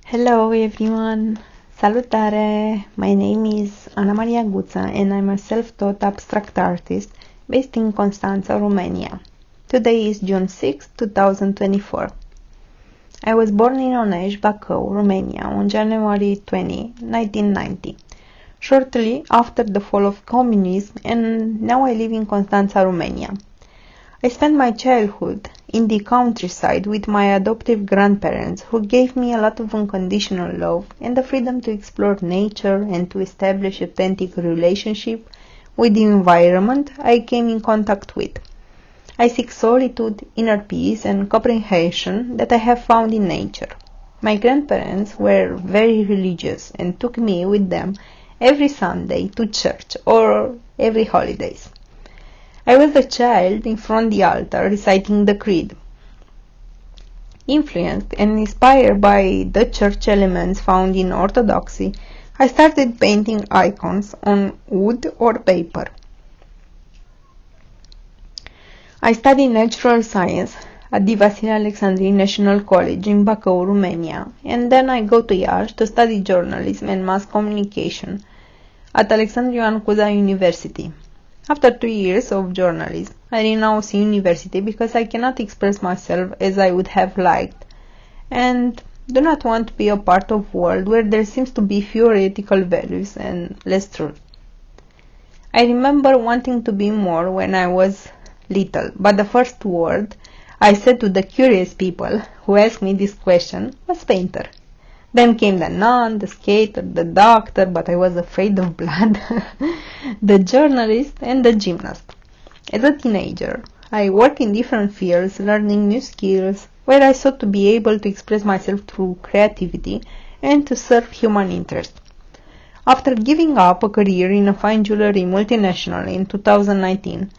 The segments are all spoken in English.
Hello everyone! Salutare! My name is Maria Guta and I'm a self-taught abstract artist based in Constanța, Romania. Today is June 6, 2024. I was born in Onești, Bacău, Romania on January 20, 1990, shortly after the fall of communism, and now I live in Constanța, Romania. I spent my childhood in the countryside with my adoptive grandparents, who gave me a lot of unconditional love and the freedom to explore nature and to establish authentic relationship with the environment I came in contact with. I seek solitude, inner peace and comprehension that I have found in nature. My grandparents were very religious and took me with them every Sunday to church or every holidays. I was a child in front of the altar reciting the creed. Influenced and inspired by the church elements found in Orthodoxy, I started painting icons on wood or paper. I studied natural science at the Vasile Alexandrin National College in Bacău, Romania, and then I go to Iași to study journalism and mass communication at Alexandru Ioan Cuza University. After 2 years of journalism, I renounced university because I cannot express myself as I would have liked, and do not want to be a part of a world where there seems to be fewer ethical values and less truth. I remember wanting to be more when I was little, but the first word I said to the curious people who asked me this question was painter. Then came the nun, the skater, the doctor, but I was afraid of blood, the journalist and the gymnast. As a teenager, I worked in different fields, learning new skills, where I sought to be able to express myself through creativity and to serve human interest. After giving up a career in a fine jewelry multinational in 2019,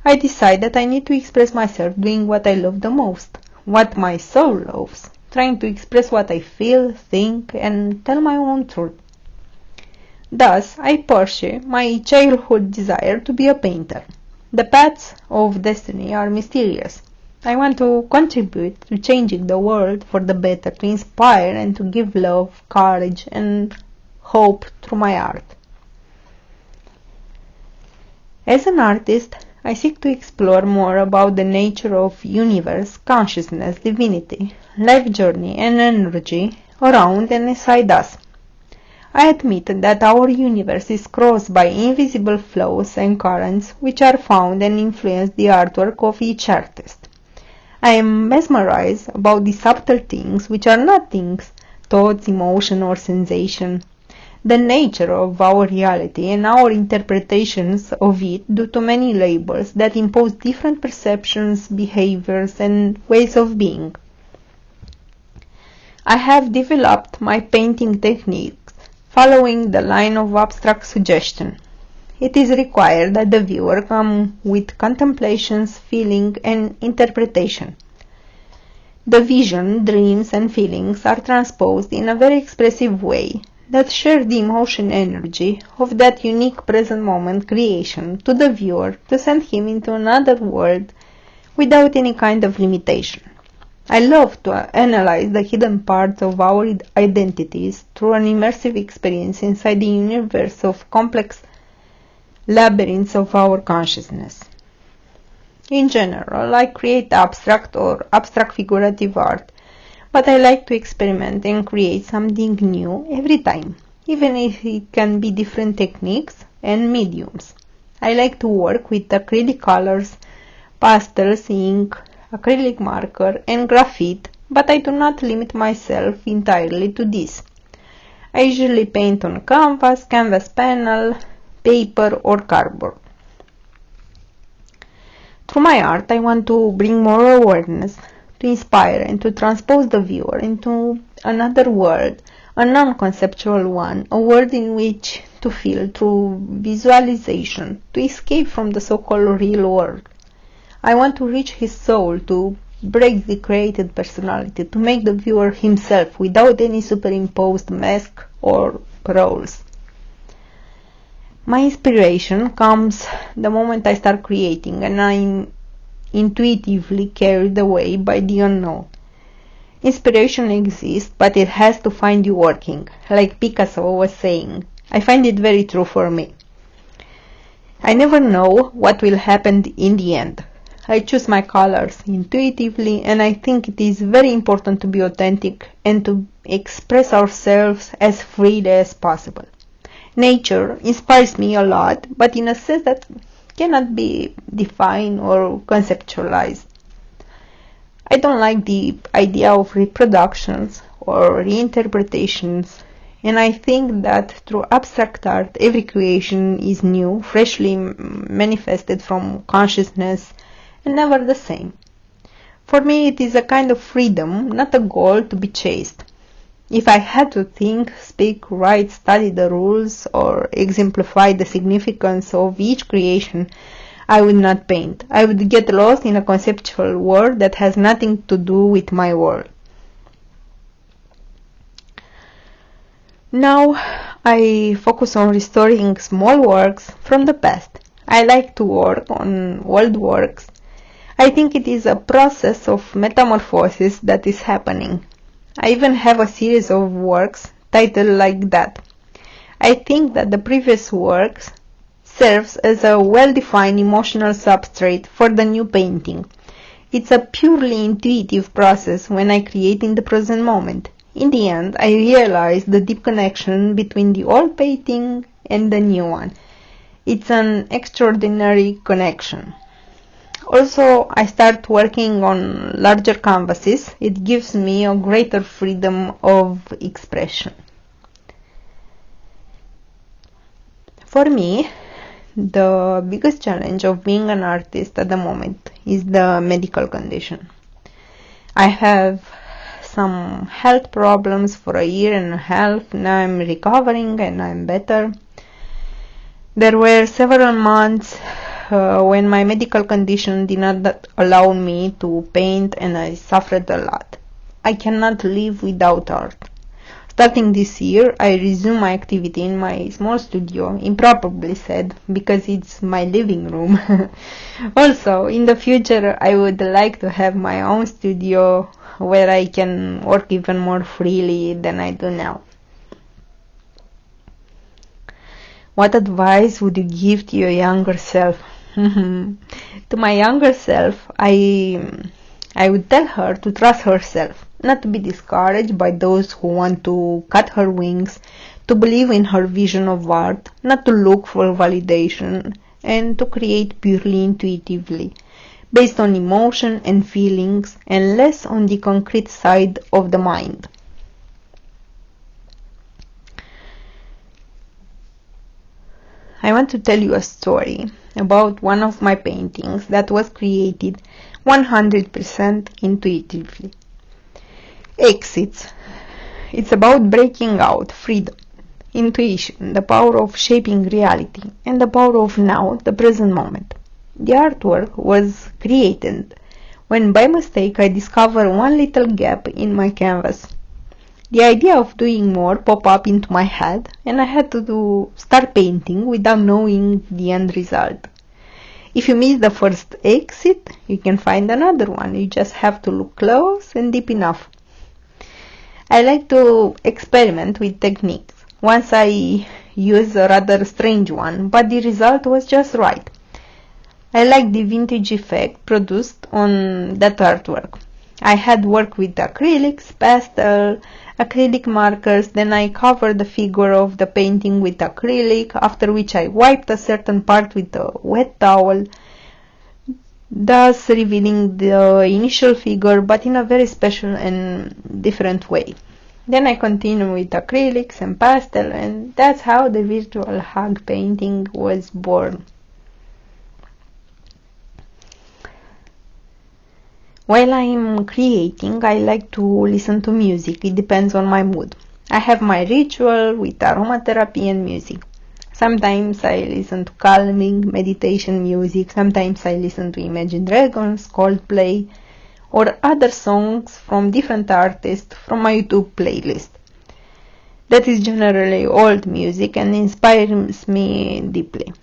I decided that I need to express myself doing what I love the most, what my soul loves, trying to express what I feel, think, and tell my own truth. Thus, I pursue my childhood desire to be a painter. The paths of destiny are mysterious. I want to contribute to changing the world for the better, to inspire and to give love, courage, and hope through my art. As an artist, I seek to explore more about the nature of universe, consciousness, divinity, life journey and energy around and inside us. I admit that our universe is crossed by invisible flows and currents which are found and influence the artwork of each artist. I am mesmerized about the subtle things which are not things, thoughts, emotion or sensation, the nature of our reality and our interpretations of it due to many labels that impose different perceptions, behaviors and ways of being. I have developed my painting techniques following the line of abstract suggestion. It is required that the viewer come with contemplations, feeling and interpretation. The vision, dreams and feelings are transposed in a very expressive way that share the emotion energy of that unique present moment creation to the viewer to send him into another world without any kind of limitation. I love to analyze the hidden parts of our identities through an immersive experience inside the universe of complex labyrinths of our consciousness. In general, I create abstract or abstract figurative art, but I like to experiment and create something new every time, even if it can be different techniques and mediums. I like to work with acrylic colors, pastels, ink, acrylic marker and graphite, but I do not limit myself entirely to this. I usually paint on canvas, canvas panel, paper or cardboard. Through my art, I want to bring more awareness, to inspire and to transpose the viewer into another world, a non-conceptual one, a world in which to feel through visualization, to escape from the so-called real world. I want to reach his soul, to break the created personality, to make the viewer himself without any superimposed mask or roles. My inspiration comes the moment I start creating and I'm intuitively carried away by the unknown. Inspiration exists, but it has to find you working, like Picasso was saying. I find it very true for me. I never know what will happen in the end. I choose my colors intuitively, and I think it is very important to be authentic and to express ourselves as freely as possible. Nature inspires me a lot, but in a sense that cannot be defined or conceptualized. I don't like the idea of reproductions or reinterpretations, and I think that through abstract art every creation is new, freshly manifested from consciousness, and never the same. For me it is a kind of freedom, not a goal to be chased. If I had to think, speak, write, study the rules, or exemplify the significance of each creation, I would not paint. I would get lost in a conceptual world that has nothing to do with my world. Now I focus on restoring small works from the past. I like to work on old works. I think it is a process of metamorphosis that is happening. I even have a series of works titled like that. I think that the previous works serves as a well-defined emotional substrate for the new painting. It's a purely intuitive process when I create in the present moment. In the end, I realize the deep connection between the old painting and the new one. It's an extraordinary connection. Also, I start working on larger canvases. It gives me a greater freedom of expression. For me, the biggest challenge of being an artist at the moment is the medical condition. I have some health problems for a year and a half. Now I'm recovering and I'm better. There were several months when my medical condition did not allow me to paint and I suffered a lot. I cannot live without art. Starting this year, I resume my activity in my small studio, improperly said, because it's my living room. Also, in the future, I would like to have my own studio where I can work even more freely than I do now. What advice would you give to your younger self? To my younger self, I would tell her to trust herself, not to be discouraged by those who want to cut her wings, to believe in her vision of art, not to look for validation, and to create purely intuitively, based on emotion and feelings, and less on the concrete side of the mind. I want to tell you a story about one of my paintings that was created 100% intuitively. Exits. It's about breaking out, freedom, intuition, the power of shaping reality, and the power of now, the present moment. The artwork was created when by mistake I discovered one little gap in my canvas. The idea of doing more popped up into my head, and I had to start painting without knowing the end result. If you miss the first exit, you can find another one. You just have to look close and deep enough. I like to experiment with techniques. Once I used a rather strange one, but the result was just right. I like the vintage effect produced on that artwork. I had worked with acrylics, pastel, acrylic markers, then I covered the figure of the painting with acrylic, after which I wiped a certain part with a wet towel, thus revealing the initial figure, but in a very special and different way. Then I continued with acrylics and pastel, and that's how the virtual hug painting was born. While I'm creating, I like to listen to music. It depends on my mood. I have my ritual with aromatherapy and music. Sometimes I listen to calming meditation music. Sometimes I listen to Imagine Dragons, Coldplay, or other songs from different artists from my YouTube playlist. That is generally old music and inspires me deeply.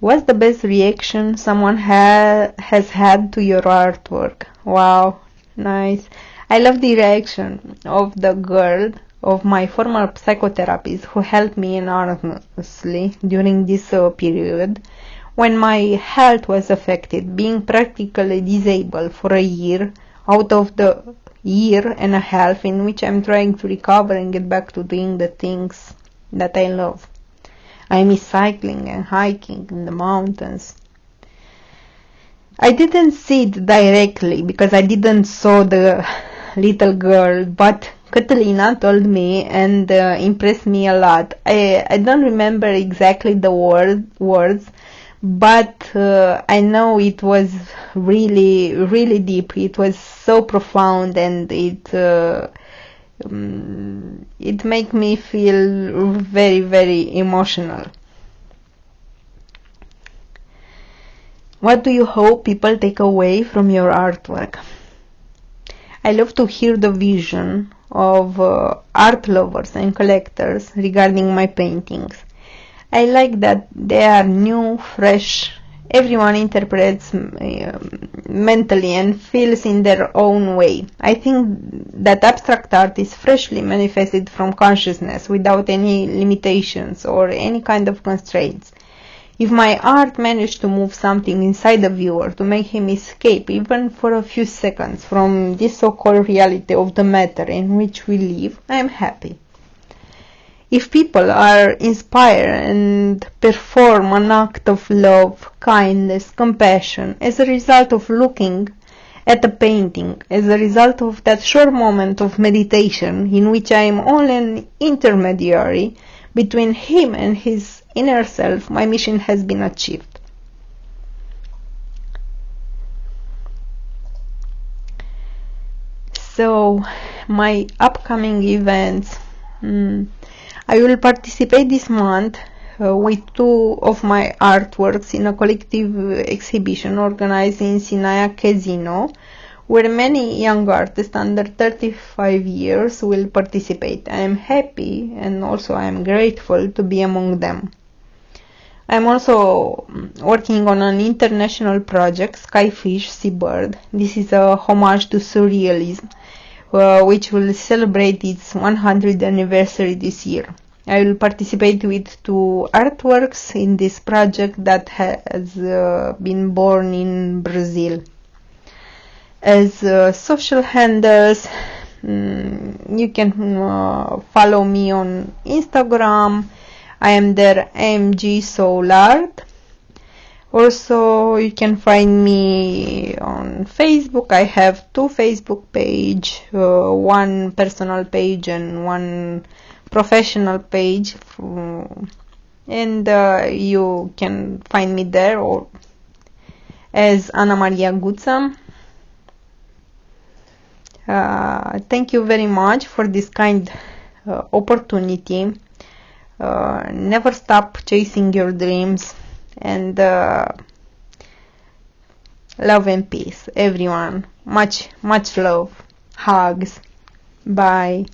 What's the best reaction someone has had to your artwork? Wow, nice. I love the reaction of the girl of my former psychotherapist who helped me enormously during this period when my health was affected, being practically disabled for a year out of the year and a half in which I'm trying to recover and get back to doing the things that I love. I miss cycling and hiking in the mountains. I didn't see it directly because I didn't saw the little girl, but Catalina told me and impressed me a lot. I don't remember exactly the words, but I know it was really, really deep. It was so profound, and it made me feel very, very emotional. What do you hope people take away from your artwork? I love to hear the vision of art lovers and collectors regarding my paintings. I like that they are new, fresh. Everyone interprets mentally and feels in their own way. I think that abstract art is freshly manifested from consciousness without any limitations or any kind of constraints. If my art managed to move something inside the viewer, to make him escape even for a few seconds from this so-called reality of the matter in which we live, I am happy. If people are inspired and perform an act of love, kindness, compassion as a result of looking at a painting, as a result of that short moment of meditation in which I am only an intermediary between him and his inner self, my mission has been achieved. So, my upcoming events. I will participate this month with two of my artworks in a collective exhibition organized in Sinaia Casino, where many young artists under 35 years will participate. I am happy and also I am grateful to be among them. I am also working on an international project, Skyfish Seabird. This is a homage to surrealism, which will celebrate its 100th anniversary this year. I will participate with two artworks in this project that has been born in Brazil. As social handles, you can follow me on Instagram. I am there, AMG Soul Art. Also, you can find me on Facebook. I have two Facebook pages, one personal page and one professional page, and you can find me there or as Maria Guta. Thank you very much for this kind opportunity. Never stop chasing your dreams, and love and peace, everyone. Much love. Hugs. Bye.